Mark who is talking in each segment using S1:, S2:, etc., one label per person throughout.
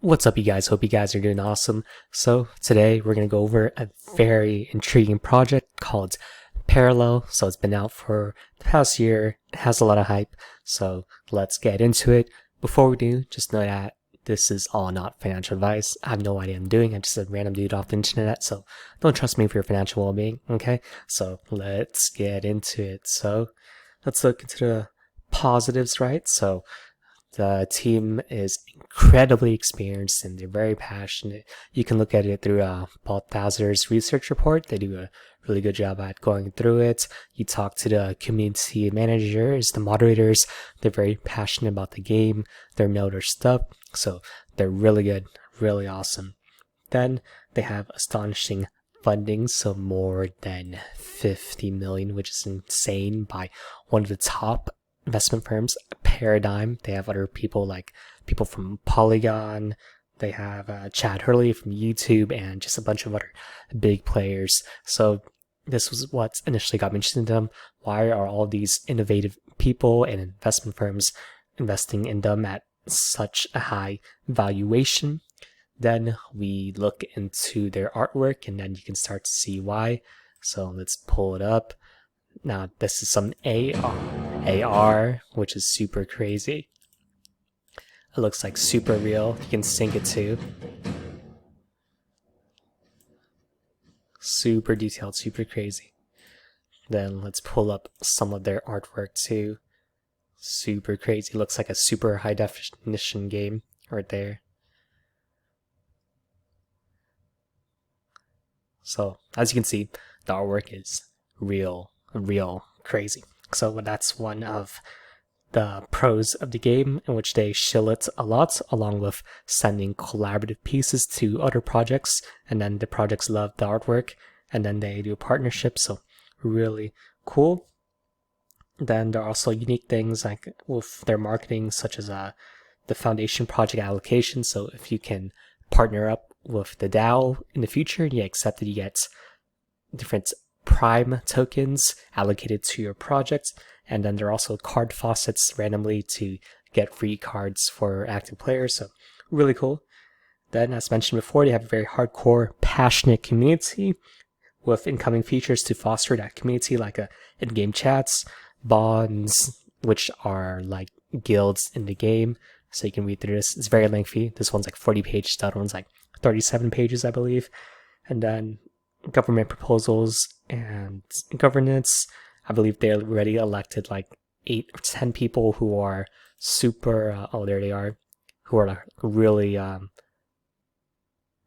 S1: What's up, you guys? Hope you guys are doing awesome. So today we're going to go over a very intriguing project called Parallel. So it's been out for the past year. It has a lot of hype. So let's get into it. Before we do, just know that this is all not financial advice. I have no idea what I'm doing. I'm just a random dude off the internet. So don't trust me for your financial well-being. Okay. So let's get into it. So let's look into the positives, right? So the team is incredibly experienced and they're very passionate. You can look at it through Paul Thazer's research report. They do a really good job at going through it. You talk to the community managers, the moderators. They're very passionate about the game. They know their stuff. So they're really good, really awesome. Then they have astonishing funding, so more than 50 million, which is insane, by one of the top investment firms, Paradigm. They have other people like people from Polygon. They have Chad Hurley from YouTube and just a bunch of other big players. So this was what initially got me interested in them. Why are all these innovative people and investment firms investing in them at such a high valuation? Then we look into their artwork and then you can start to see why. So let's pull it up. Now this is some AR, which is super crazy. It looks like super real. You can sync it too. Super detailed, super crazy. Then let's pull up some of their artwork too. Super crazy. Looks like a super high definition game right there. So as you can see, the artwork is real crazy. So that's one of the pros of the game, in which they shill it a lot, along with sending collaborative pieces to other projects, and then the projects love the artwork, and then they do a partnership. So really cool. Then there are also unique things like with their marketing, such as the foundation project allocation. So if you can partner up with the DAO in the future, you accept that you get different Prime tokens allocated to your project, and then there are also card faucets randomly to get free cards for active players. So really cool. Then, as mentioned before, they have a very hardcore, passionate community with incoming features to foster that community, like in-game chats, bonds, which are like guilds in the game. So you can read through this. It's very lengthy. This one's like 40 pages. The other one's like 37 pages, I believe. And then government proposals and governance. I believe they already elected like 8 or 10 people who are super, there they are, who are like really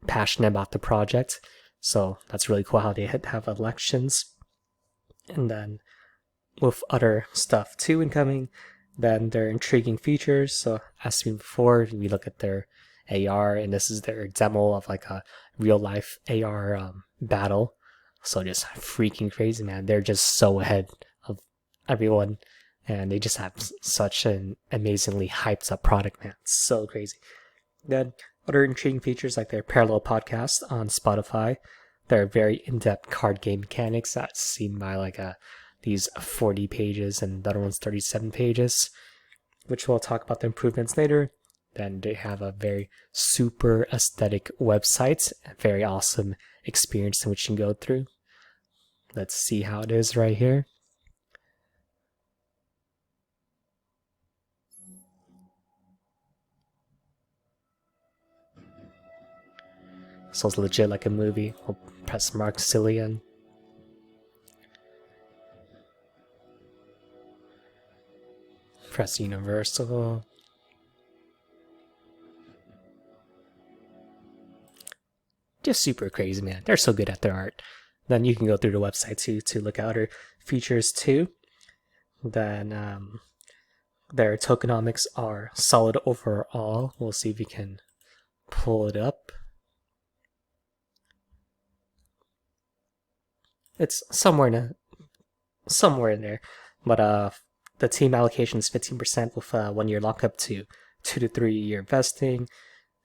S1: passionate about the project. So that's really cool how they have elections. And then with other stuff too incoming, then their intriguing features. So as seen before, we look at their AR, and this is their demo of like a real life AR battle. So just freaking crazy, man. They're just so ahead of everyone, and they just have such an amazingly hyped up product, man. It's so crazy. Then other intriguing features like their parallel podcast on Spotify. Their very in-depth card game mechanics that's seen by like these 40 pages, and the other one's 37 pages, which we'll talk about the improvements later. Then they have a very super aesthetic website, a very awesome experience in which you can go through. Let's see how it is right here. So it's legit like a movie. We'll press Mark Cillian. Press Universal. Just super crazy, man. They're so good at their art. Then you can go through the website to look at other features too. Then their tokenomics are solid overall. We'll see if we can pull it up. It's somewhere in there, but the team allocation is 15% with 1 year lockup to 2 to 3 year vesting.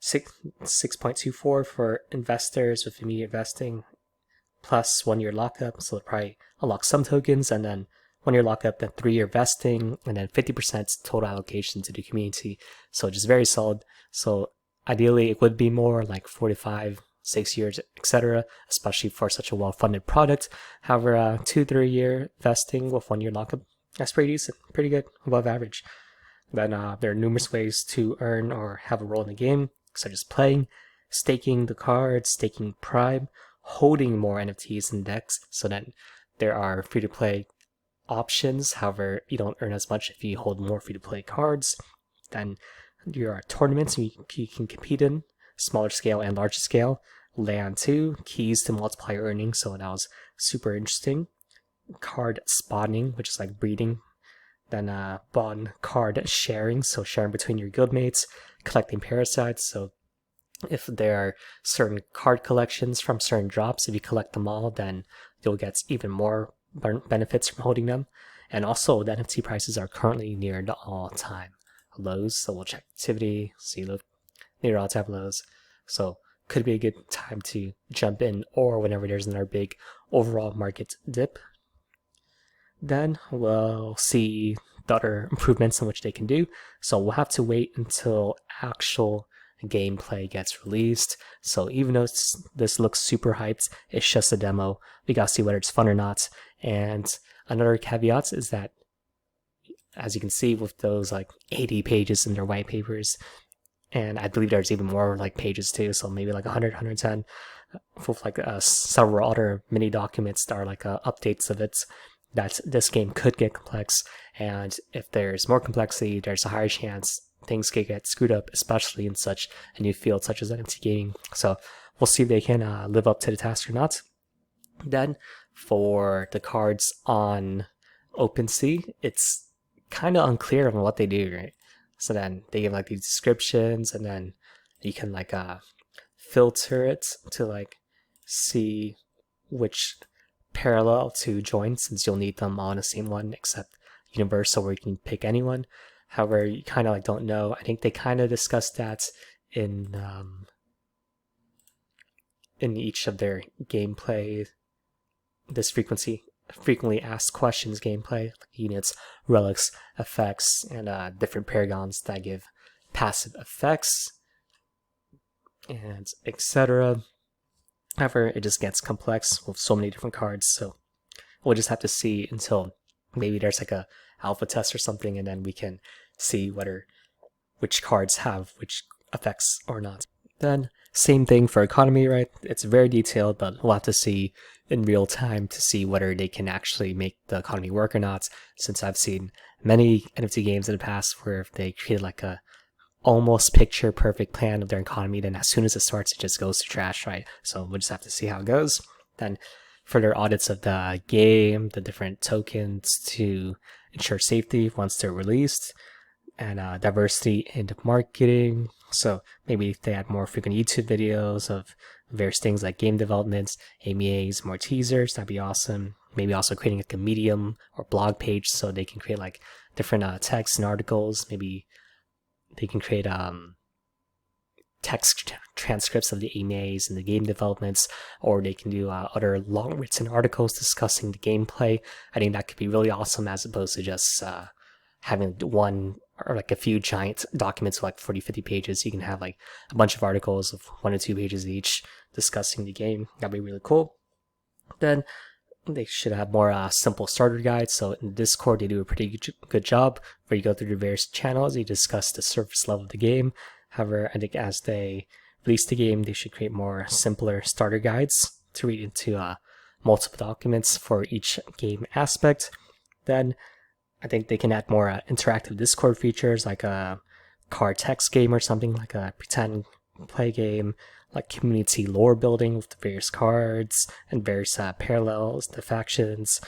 S1: 6.24 for investors with immediate vesting, plus 1 year lockup. So they'll probably unlock some tokens, and then 1 year lockup, then 3 year vesting, and then 50% total allocation to the community. So just very solid. So Ideally, it would be more like 4 to 5, 6 years, etc., especially for such a well-funded product. However, 2-3 year vesting with 1 year lockup, that's pretty decent, pretty good, above average. Then there are numerous ways to earn or have a role in the game, such as playing, staking the cards, staking Prime, holding more NFTs in decks, so then there are free-to-play options. However, you don't earn as much if you hold more free-to-play cards. Then there are tournaments you can compete in, smaller scale and larger scale. Land 2, keys to multiplier earning, so that was super interesting. Card spawning, which is like breeding. Then bond card sharing, so sharing between your guildmates. Collecting parasites, so if there are certain card collections from certain drops, if you collect them all, then you'll get even more benefits from holding them. And also, the NFT prices are currently near the all-time lows, so we'll check activity, see look near all-time lows. So could be a good time to jump in, or whenever there's another big overall market dip. Then we'll see the other improvements in which they can do. So we'll have to wait until actual gameplay gets released. So even though this looks super hyped, it's just a demo. We gotta see whether it's fun or not. And another caveat is that, as you can see with those like 80 pages in their white papers, and I believe there's even more like pages too, so maybe like 100, 110, with like several other mini documents that are like updates of it, that this game could get complex. And if there's more complexity, there's a higher chance things could get screwed up, especially in such a new field such as NFT gaming. So we'll see if they can live up to the task or not. Then for the cards on OpenSea, it's kind of unclear on what they do, right? So then they give like these descriptions, and then you can like filter it to like see which parallel to join, since you'll need them all in the same one except universal, where you can pick anyone. However, you kind of like don't know. I think they kind of discussed that in each of their gameplay, this frequently asked questions gameplay, like units, relics, effects, and different paragons that give passive effects, and etc. However, it just gets complex with so many different cards, so we'll just have to see until maybe there's like a alpha test or something, and then we can see which cards have which effects or not. Then same thing for economy, right? It's very detailed, but we'll have to see in real time to see whether they can actually make the economy work or not, since I've seen many NFT games in the past where if they created like a almost picture perfect plan of their economy, then as soon as it starts, it just goes to trash, right? So we'll just have to see how it goes. Then further audits of the game, the different tokens to ensure safety once they're released, and diversity in the marketing. So maybe if they add more frequent YouTube videos of various things like game developments, AMAs, more teasers, that'd be awesome. Maybe also creating like a Medium or blog page so they can create like different texts and articles. Maybe they can create text transcripts of the AMAs and the game developments, or they can do other long written articles discussing the gameplay. I think that could be really awesome, as opposed to just having one or like a few giant documents of like 40-50 pages. You can have like a bunch of articles of 1 or 2 pages each discussing the game. That'd be really cool. Then they should have more simple starter guides. So in Discord, they do a pretty good job where you go through the various channels, you discuss the surface level of the game. However, I think as they release the game, they should create more simpler starter guides to read into multiple documents for each game aspect. Then I think they can add more interactive Discord features, like a card text game or something, like a pretend play game, like community lore building with the various cards and various parallels, the factions,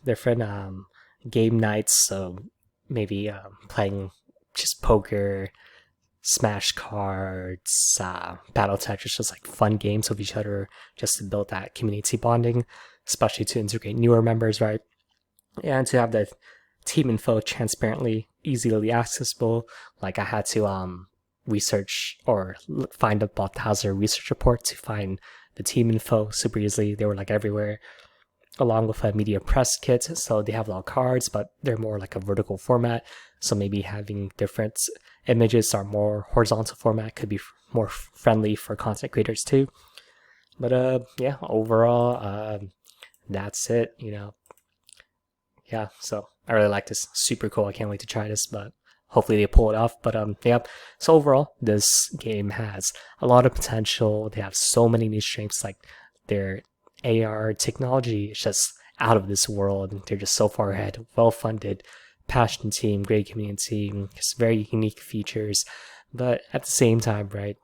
S1: different game nights. So maybe playing just poker, Smash cards, Battle Tetris, just like fun games with each other, just to build that community bonding, especially to integrate newer members, right? And to have the team info transparently, easily accessible. Like I had to research or find a Balthazar research report to find the team info super easily. They were like everywhere, along with a media press kit. So they have a lot of cards, but they're more like a vertical format. So maybe having different images are more horizontal format, could be more friendly for content creators too. But yeah, overall, that's it. Yeah, so I really like this. Super cool. I can't wait to try this, but hopefully they pull it off. But yeah, so overall, this game has a lot of potential. They have so many new strengths, like their AR technology is just out of this world. They're just so far ahead, well funded, passionate team, great community, just very unique features. But at the same time, right,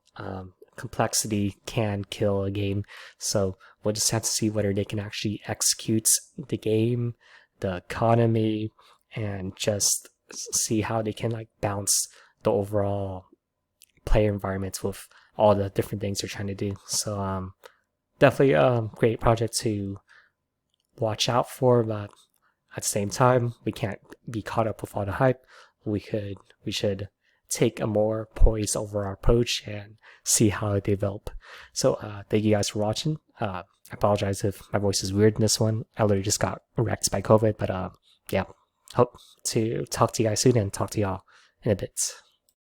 S1: complexity can kill a game. So we'll just have to see whether they can actually execute the game, the economy, and just see how they can like bounce the overall player environments with all the different things they're trying to do. So definitely a great project to watch out for, but at the same time, we can't be caught up with all the hype. We should take a more poised overall approach and see how they develop. So thank you guys for watching. I apologize if my voice is weird in this one. I literally just got wrecked by COVID, but yeah, hope to talk to you guys soon and talk to y'all in a bit.